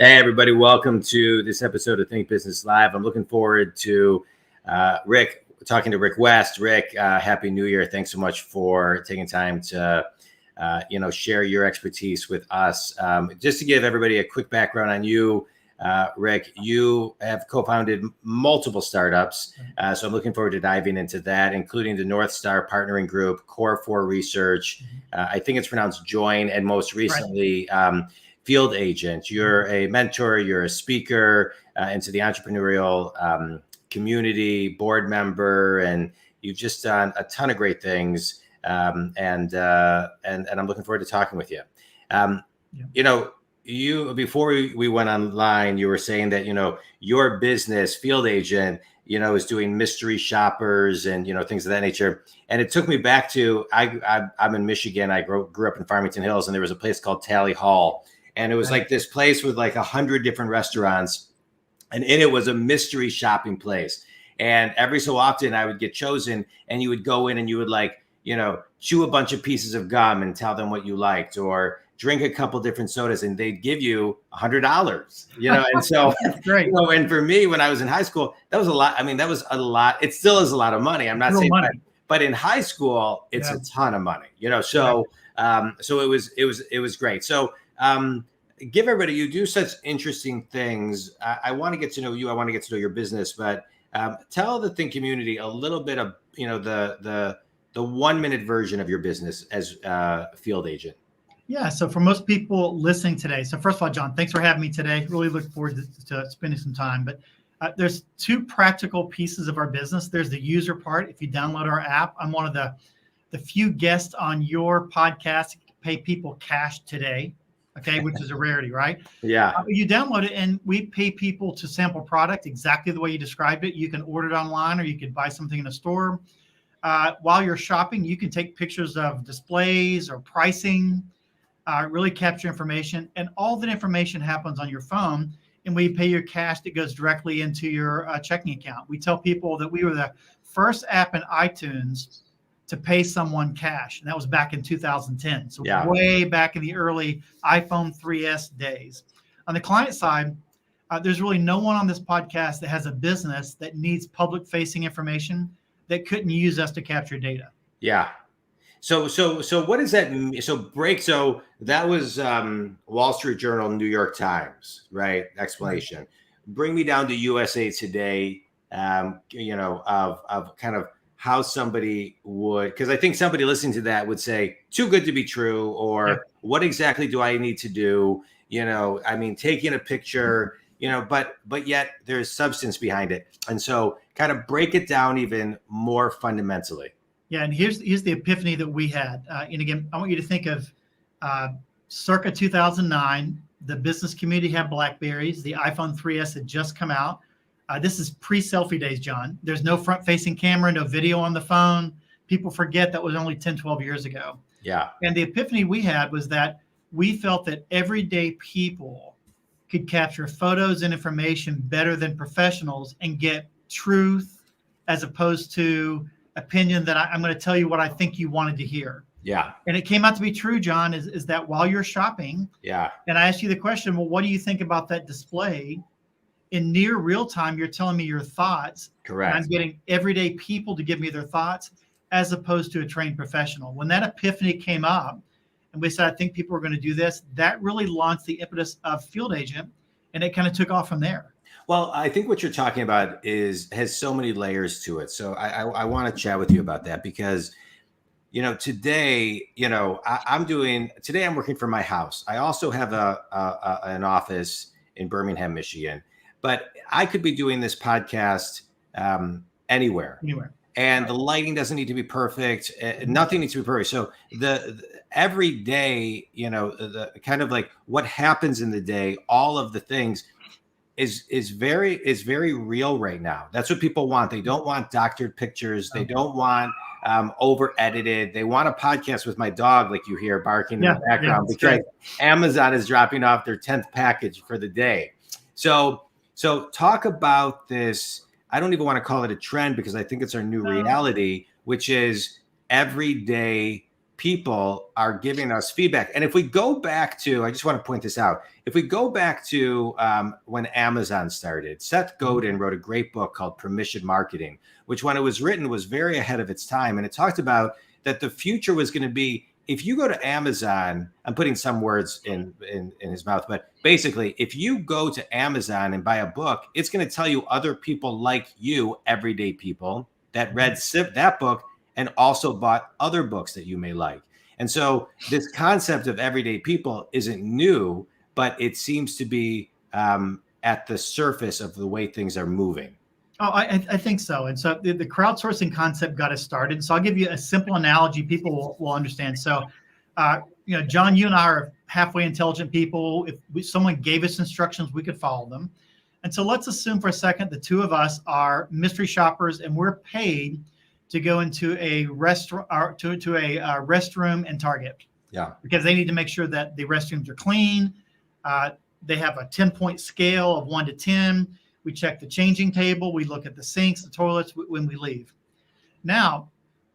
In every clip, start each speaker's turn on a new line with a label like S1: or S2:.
S1: Hey, everybody. Welcome to this episode of Think Business Live. I'm looking forward to talking to Rick West. Rick, Happy New Year. Thanks so much for taking time to, share your expertise with us. Just to give everybody a quick background on you, Rick, you have co-founded multiple startups. So I'm looking forward to diving into that, including the Northstar Partnering Group, CORE4 Research. I think it's pronounced JOYN, and most recently, Field Agent. You're a mentor, you're a speaker into the entrepreneurial community, board member, and you've just done a ton of great things. And I'm looking forward to talking with you. You before we went online, you were saying that your business, Field Agent, is doing mystery shoppers and things of that nature. And it took me back to I'm in Michigan. I grew up in Farmington Hills, and there was a place called Tally Hall. And it was like this place with like 100 different restaurants. And in it was a mystery shopping place. And every so often I would get chosen, and you would go in and you would chew a bunch of pieces of gum and tell them what you liked, or drink a couple different sodas, and they'd give you $100, And so,
S2: that's great.
S1: And for me, when I was in high school, that was a lot. I mean, that was a lot. It still is a lot of money. I'm not saying money. But in high school, it's a ton of money, So it was great. So, give everybody, you do such interesting things. I want to get to know you. I want to get to know your business, but tell the Think community a little bit of, the 1 minute version of your business as a Field Agent.
S2: Yeah. So for most people listening today, so first of all, John, thanks for having me today. Really look forward to spending some time. But there's two practical pieces of our business. There's the user part. If you download our app, I'm one of the few guests on your podcast to pay people cash today. Okay, which is a rarity, right?
S1: Yeah.
S2: You download it, and we pay people to sample product exactly the way you described it. You can order it online, or you could buy something in a store. While you're shopping, you can take pictures of displays or pricing, really capture information, and all that information happens on your phone. And we pay your cash that goes directly into your checking account. We tell people that we were the first app in iTunes to pay someone cash. And that was back in 2010. So way back in the early iPhone 3S days. On the client side, there's really no one on this podcast that has a business that needs public facing information that couldn't use us to capture data.
S1: Yeah. So what does that mean? So that was Wall Street Journal, New York Times, right? Explanation. Bring me down to USA Today, of kind of how somebody would, because I think somebody listening to that would say, too good to be true, or what exactly do I need to do? Taking a picture, but yet there's substance behind it. And so kind of break it down even more fundamentally.
S2: Yeah. And here's the epiphany that we had. And again, I want you to think of circa 2009, the business community had BlackBerries. The iPhone 3S had just come out. This is pre-selfie days, John. There's no front-facing camera, no video on the phone. People forget that was only 10, 12 years ago.
S1: Yeah.
S2: And the epiphany we had was that we felt that everyday people could capture photos and information better than professionals and get truth as opposed to opinion that I'm going to tell you what I think you wanted to hear.
S1: Yeah.
S2: And it came out to be true, John, is that while you're shopping, and I asked you the question, well, what do you think about that display? In near real time, you're telling me your thoughts.
S1: Correct.
S2: And I'm getting everyday people to give me their thoughts as opposed to a trained professional. When that epiphany came up and we said, I think people are going to do this, that really launched the impetus of Field Agent, and it kind of took off from there.
S1: Well, I think what you're talking about has so many layers to it. So I want to chat with you about that because, today, I'm working from my house. I also have an office in Birmingham, Michigan. But I could be doing this podcast anywhere. And the lighting doesn't need to be perfect. Nothing needs to be perfect. So the every day, the kind of like what happens in the day, all of the things is very real right now. That's what people want. They don't want doctored pictures. They don't want over edited. They want a podcast with my dog, like you hear barking in the background, because Amazon is dropping off their 10th package for the day. So talk about this. I don't even want to call it a trend because I think it's our new reality, which is everyday people are giving us feedback. And if we go back to, I just want to point this out. If we go back to when Amazon started, Seth Godin wrote a great book called Permission Marketing, which when it was written was very ahead of its time. And it talked about that the future was going to be, if you go to Amazon, I'm putting some words in his mouth, but basically, if you go to Amazon and buy a book, it's going to tell you other people like you, everyday people, that read that book and also bought other books that you may like. And so this concept of everyday people isn't new, but it seems to be at the surface of the way things are moving.
S2: Oh, I think so. And so the crowdsourcing concept got us started. So I'll give you a simple analogy people will understand. So, John, you and I are halfway intelligent people. If someone gave us instructions, we could follow them. And so let's assume for a second the two of us are mystery shoppers and we're paid to go into a restaurant to a restroom and Target.
S1: Yeah.
S2: Because they need to make sure that the restrooms are clean. They have a 10-point scale of 1 to 10. We check the changing table. We look at the sinks, the toilets when we leave. Now,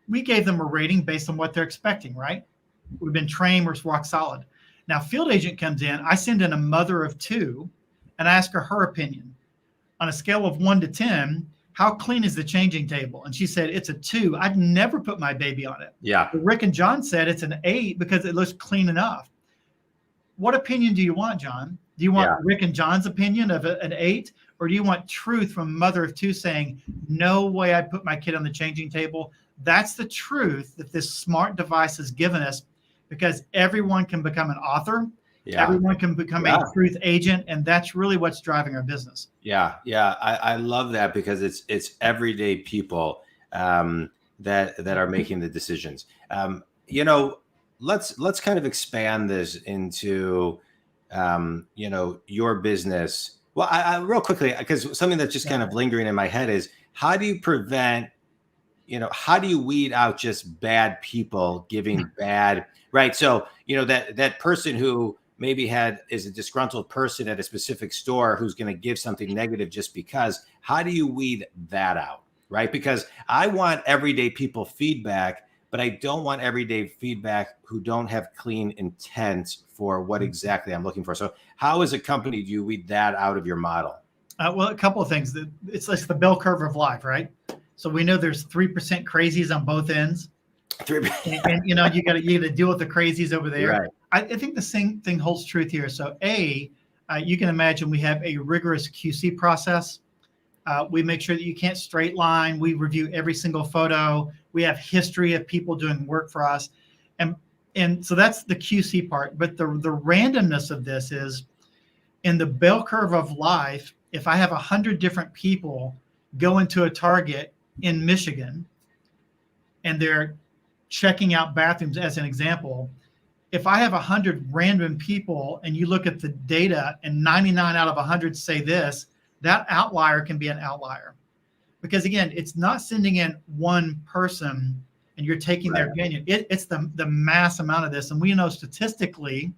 S2: we gave them a rating based on what they're expecting, right? We've been trained, we're rock solid. Now, field agent comes in. I send in a mother of 2 and I ask her opinion. On a scale of 1 to 10, how clean is the changing table? And she said, it's a 2. I'd never put my baby on it.
S1: Yeah.
S2: But Rick and John said it's an 8 because it looks clean enough. What opinion do you want, John? Do you want Rick and John's opinion of an 8? Or do you want truth from mother of 2 saying, no way I'd put my kid on the changing table? That's the truth that this smart device has given us, because everyone can become an author. Yeah. Everyone can become a truth agent. And that's really what's driving our business.
S1: Yeah. Yeah. I love that, because it's everyday people that are making the decisions. Let's kind of expand this into, your business. Well, I real quickly, because something that's just kind of lingering in my head is, how do you prevent, how do you weed out just bad people giving bad, right? So, that person who maybe is a disgruntled person at a specific store who's going to give something negative just because, how do you weed that out, right? Because I want everyday people feedback, but I don't want everyday feedback who don't have clean intent for what exactly I'm looking for. So how as a company do you weed that out of your model?
S2: Well, a couple of things. It's like the bell curve of life, right? So we know there's 3% crazies on both ends. 3%. And you got to deal with the crazies over there. Right. I think the same thing holds truth here. So you can imagine we have a rigorous QC process. We make sure that you can't straight line. We review every single photo. We have history of people doing work for us. And so that's the QC part. But the randomness of this is, in the bell curve of life, if I have 100 different people go into a Target in Michigan and they're checking out bathrooms as an example, if I have 100 random people and you look at the data and 99 out of 100 say this, that outlier can be an outlier. Because again, it's not sending in one person and you're taking their opinion. It's the mass amount of this. And we know statistically,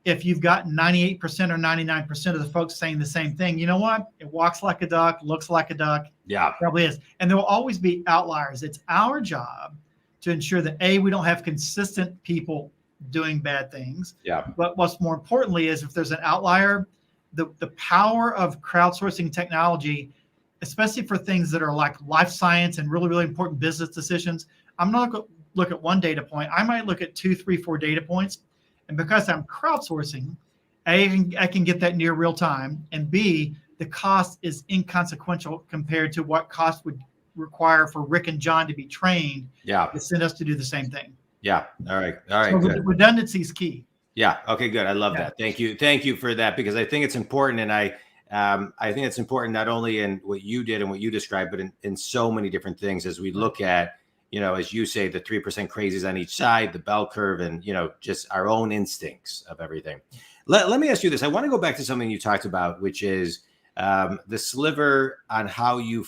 S2: if you've got 98% or 99% of the folks saying the same thing, you know what? It walks like a duck, looks like a duck. Yeah, probably is. And there will always be outliers. It's our job to ensure that we don't have consistent people doing bad things. Yeah. But what's more importantly is, if there's an outlier, the power of crowdsourcing technology, especially for things that are like life science and really, really important business decisions, I'm not going to look at one data point. I might look at 2, 3, 4 data points. And because I'm crowdsourcing, I can get that near real time. And B, the cost is inconsequential compared to what cost would require for Rick and John to be trained to send us to do the same thing. Yeah. All right. So good. Redundancy is key.
S1: Yeah. Okay, good. I love that. Thank you. Thank you for that, because I think it's important. And I think it's important not only in what you did and what you described, but in so many different things as we look at, as you say, the 3% crazies on each side, the bell curve, and, just our own instincts of everything. Let me ask you this. I want to go back to something you talked about, which is the sliver on how you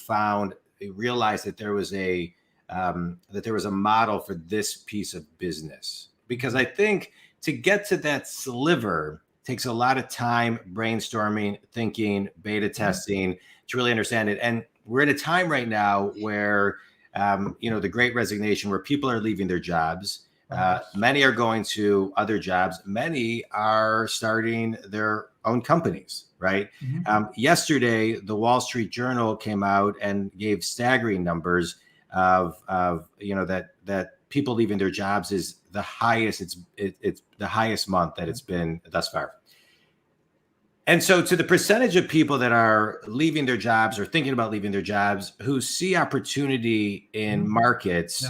S1: realized that there was a model for this piece of business. Because I think to get to that sliver takes a lot of time, brainstorming, thinking, beta testing to really understand it. And we're at a time right now where, the great resignation, where people are leaving their jobs. Many are going to other jobs. Many are starting their own companies, right? Yesterday, the Wall Street Journal came out and gave staggering numbers of that people leaving their jobs is the highest. It's the highest month that it's been thus far. And so to the percentage of people that are leaving their jobs or thinking about leaving their jobs who see opportunity in markets,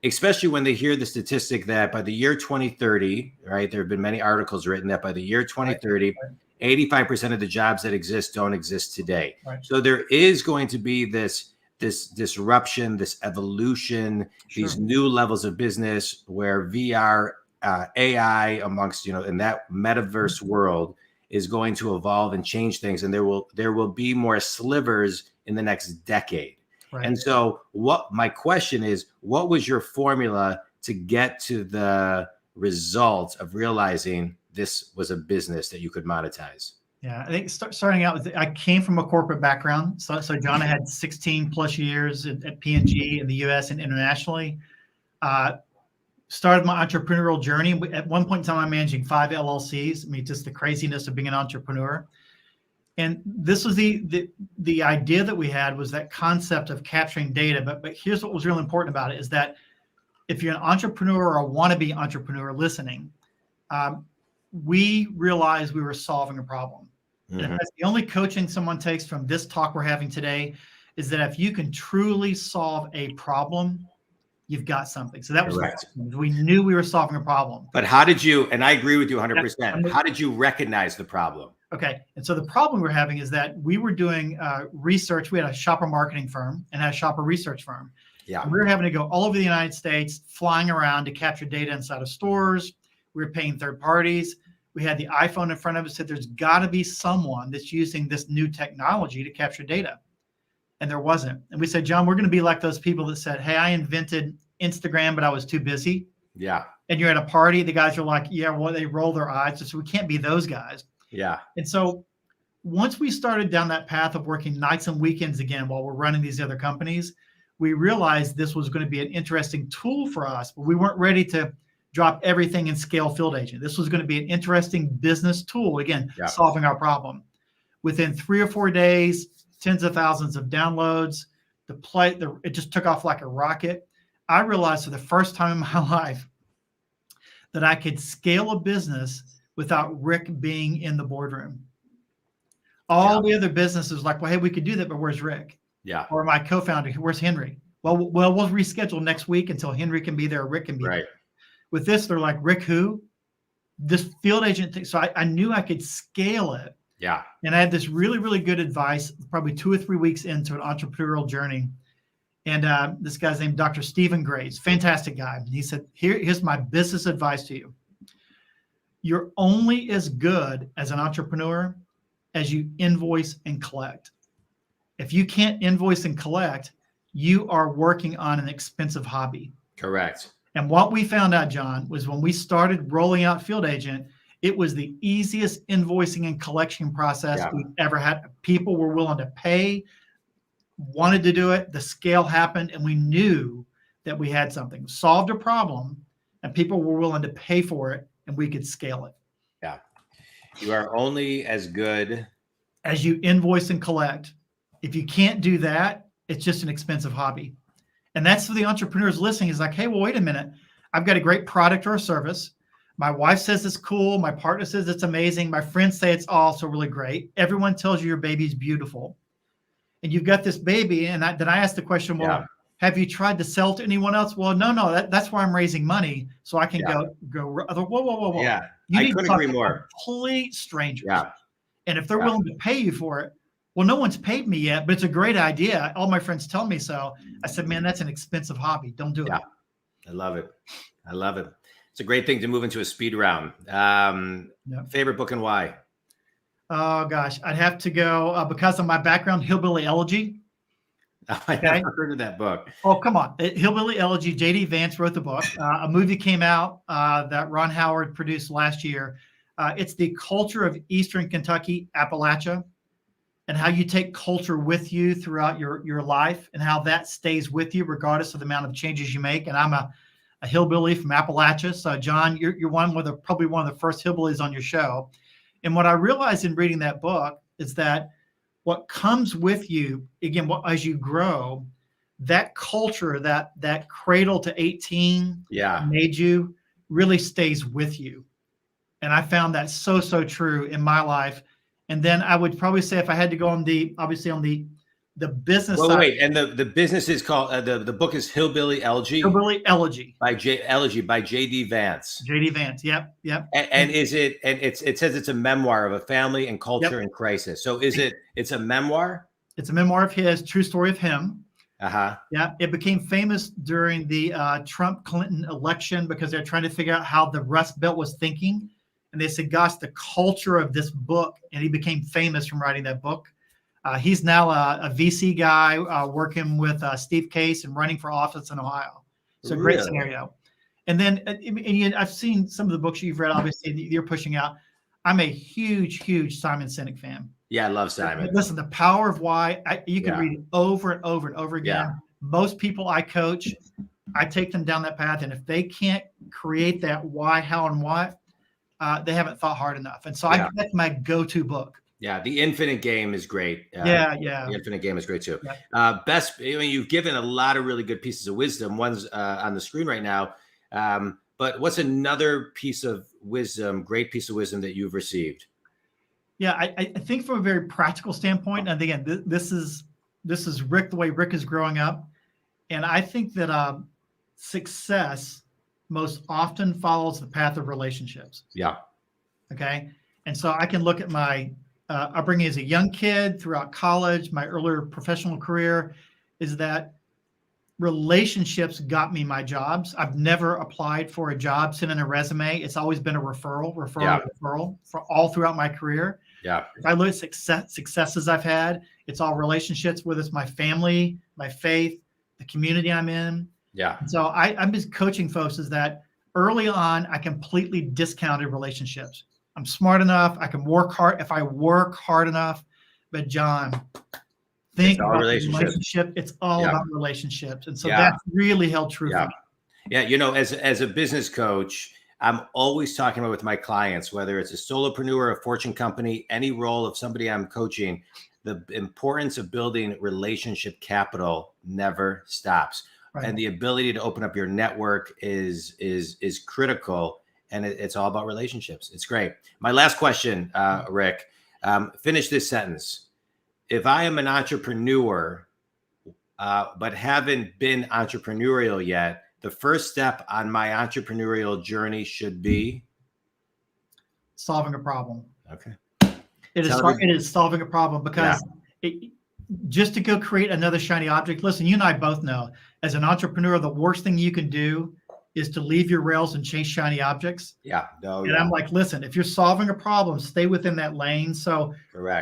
S1: especially when they hear the statistic that by the year 2030, right, there have been many articles written that by the year 2030, 85% of the jobs that exist don't exist today. So there is going to be this disruption, this evolution, these new levels of business where VR, AI amongst, in that metaverse world is going to evolve and change things. And there will be more slivers in the next decade. And so my question is, what was your formula to get to the result of realizing this was a business that you could monetize?
S2: Yeah, I think starting out with, I came from a corporate background. So John, I had 16 plus years at P&G in the US and internationally. Started my entrepreneurial journey. At one point in time, I'm managing 5 LLCs. I mean, just the craziness of being an entrepreneur. And this was the idea that we had, was that concept of capturing data. But here's what was really important about it, is that if you're an entrepreneur or a wannabe entrepreneur listening, we realized we were solving a problem. And that's the only coaching someone takes from this talk we're having today, is that if you can truly solve a problem, you've got something. So that was correct. We knew we were solving a problem.
S1: But how did you, and I agree with you 100%, how did you recognize the problem?
S2: Okay. And so the problem we're having is that we were doing research. We had a shopper marketing firm and a shopper research firm. Yeah. And we were having to go all over the United States, flying around to capture data inside of stores. We were paying third parties. We had the iPhone in front of us, said there's got to be someone that's using this new technology to capture data. And there wasn't. And we said, John, we're going to be like those people that said, hey, I invented Instagram, but I was too busy.
S1: Yeah.
S2: And you're at a party, the guys are like, yeah, well, they roll their eyes. So we can't be those guys.
S1: Yeah.
S2: And so once we started down that path of working nights and weekends again while we're running these other companies, we realized this was going to be an interesting tool for us, but we weren't ready to drop everything and scale Field Agent. This was going to be an interesting business tool, again, solving our problem. Within 3 or 4 days, tens of thousands of downloads, it just took off like a rocket. I realized for the first time in my life that I could scale a business without Rick being in the boardroom. All the other businesses like, well, hey, we could do that, but where's Rick?
S1: Yeah.
S2: Or my co-founder, where's Henry? Well, we'll reschedule next week until Henry can be there, Rick can be there. With this, they're like, Rick who? This Field Agent thing. So I knew I could scale it.
S1: Yeah.
S2: And I had this really, really good advice, probably 2 or 3 weeks into an entrepreneurial journey. And this guy's named Dr. Stephen Graves, fantastic guy. And he said, here's my business advice to you. You're only as good as an entrepreneur as you invoice and collect. If you can't invoice and collect, you are working on an expensive hobby.
S1: Correct.
S2: And what we found out, John, was when we started rolling out Field Agent, it was the easiest invoicing and collection process we've ever had. People were willing to pay, wanted to do it. The scale happened, and we knew that we had something. Solved a problem, and people were willing to pay for it, and we could scale it.
S1: Yeah. You are only as good
S2: as you invoice and collect. If you can't do that, it's just an expensive hobby. And that's for the entrepreneurs listening, is like, hey, well, wait a minute. I've got a great product or a service. My wife says it's cool. My partner says it's amazing. My friends say it's also really great. Everyone tells you your baby's beautiful. And you've got this baby. And then I asked the question, well, have you tried to sell to anyone else? Well, no, that's why I'm raising money. So I can go, whoa.
S1: Yeah,
S2: I
S1: couldn't agree more.
S2: Complete strangers.
S1: Yeah.
S2: And if they're willing to pay you for it, well, no one's paid me yet, but it's a great idea. All my friends tell me so. I said, man, that's an expensive hobby. Don't do it.
S1: I love it. I love it. It's a great thing to move into a speed round. Favorite book and why?
S2: Oh, gosh. I'd have to go, because of my background, Hillbilly Elegy.
S1: I never heard of that book.
S2: Oh, come on. Hillbilly Elegy, J.D. Vance wrote the book. A movie came out that Ron Howard produced last year. It's the culture of Eastern Kentucky, Appalachia, and how you take culture with you throughout your life and how that stays with you regardless of the amount of changes you make. And I'm a hillbilly from Appalachia. So John, you're probably one of the first hillbillies on your show. And what I realized in reading that book is that what comes with you, again, as you grow, that culture, that cradle to 18 made you, really stays with you. And I found that so true in my life. And then I would probably say, if I had to go on the business side.
S1: Wait, and the business is called, the book is Hillbilly Elegy?
S2: Hillbilly Elegy.
S1: By J.D. Vance.
S2: J.D. Vance, yep.
S1: And it says it's a memoir of a family and culture in crisis. So it's a memoir?
S2: It's a memoir of his, true story of him.
S1: Uh-huh.
S2: Yeah, it became famous during the Trump-Clinton election because they're trying to figure out how the Rust Belt was thinking. And they said, gosh, the culture of this book. And he became famous from writing that book. He's now a VC guy working with Steve Case and running for office in Ohio. So
S1: really?
S2: Great scenario. And then I've seen some of the books you've read, obviously, you're pushing out. I'm a huge Simon Sinek fan.
S1: Yeah, I love Simon.
S2: Listen, The Power of Why, you can read it over and over and over again.
S1: Yeah.
S2: Most people I coach, I take them down that path. And if they can't create that why, how, and what, they haven't thought hard enough. And so that's my go-to book.
S1: Yeah, The Infinite Game is great.
S2: The
S1: Infinite Game is great too.
S2: Yeah.
S1: You've given a lot of really good pieces of wisdom. One's on the screen right now. But what's another piece of wisdom, great piece of wisdom that you've received?
S2: Yeah, I think from a very practical standpoint, and again, this is Rick, the way Rick is growing up. And I think that success most often follows the path of relationships.
S1: Yeah.
S2: Okay. And so I can look at my upbringing as a young kid, throughout college, my earlier professional career, is that relationships got me my jobs. I've never applied for a job, sent in a resume. It's always been a referral for all throughout my career.
S1: Yeah.
S2: If I look at successes I've had, it's all relationships, whether it's my family, my faith, the community I'm in.
S1: Yeah.
S2: And so I'm just coaching folks is that early on, I completely discounted relationships. I'm smart enough. I can work hard if I work hard enough. But John, think about relationship. It's all about relationships. And so that's really held true for me.
S1: Yeah. As a business coach, I'm always talking about with my clients, whether it's a solopreneur, a fortune company, any role of somebody I'm coaching, the importance of building relationship capital never stops. Right. And the ability to open up your network is critical. And it's all about relationships. It's great. My last question, Rick, finish this sentence. If I am an entrepreneur, but haven't been entrepreneurial yet, the first step on my entrepreneurial journey should be
S2: solving a problem.
S1: Okay.
S2: It is solving a problem because just to go create another shiny object. Listen, you and I both know as an entrepreneur, the worst thing you can do is to leave your rails and chase shiny objects.
S1: Yeah.
S2: I'm like, listen, if you're solving a problem, stay within that lane. So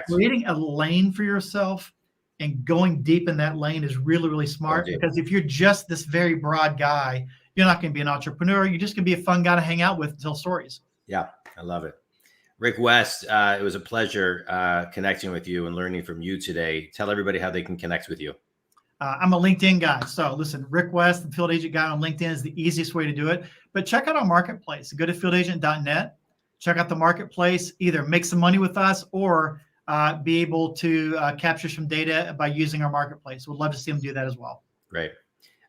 S2: creating a lane for yourself and going deep in that lane is really, really smart because if you're just this very broad guy, you're not going to be an entrepreneur. You're just going to be a fun guy to hang out with and tell stories.
S1: Yeah. I love it. Rick West, it was a pleasure connecting with you and learning from you today. Tell everybody how they can connect with you.
S2: I'm a LinkedIn guy. So listen, Rick West, the field agent guy on LinkedIn is the easiest way to do it. But check out our marketplace. Go to fieldagent.net. Check out the marketplace. Either make some money with us or be able to capture some data by using our marketplace. We'd love to see them do that as well.
S1: Great.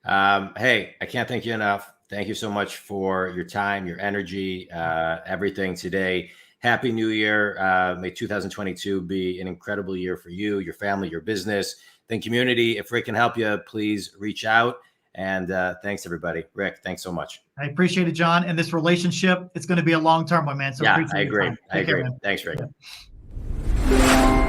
S1: Hey, I can't thank you enough. Thank you so much for your time, your energy, everything today. Happy New Year. May 2022 be an incredible year for you, your family, your business. Then community, if Rick can help you, please reach out. And thanks, everybody. Rick, thanks so much.
S2: I appreciate it, John. And this relationship, it's going to be a long-term one, man. So
S1: I agree. Thanks, Rick.
S2: Yeah.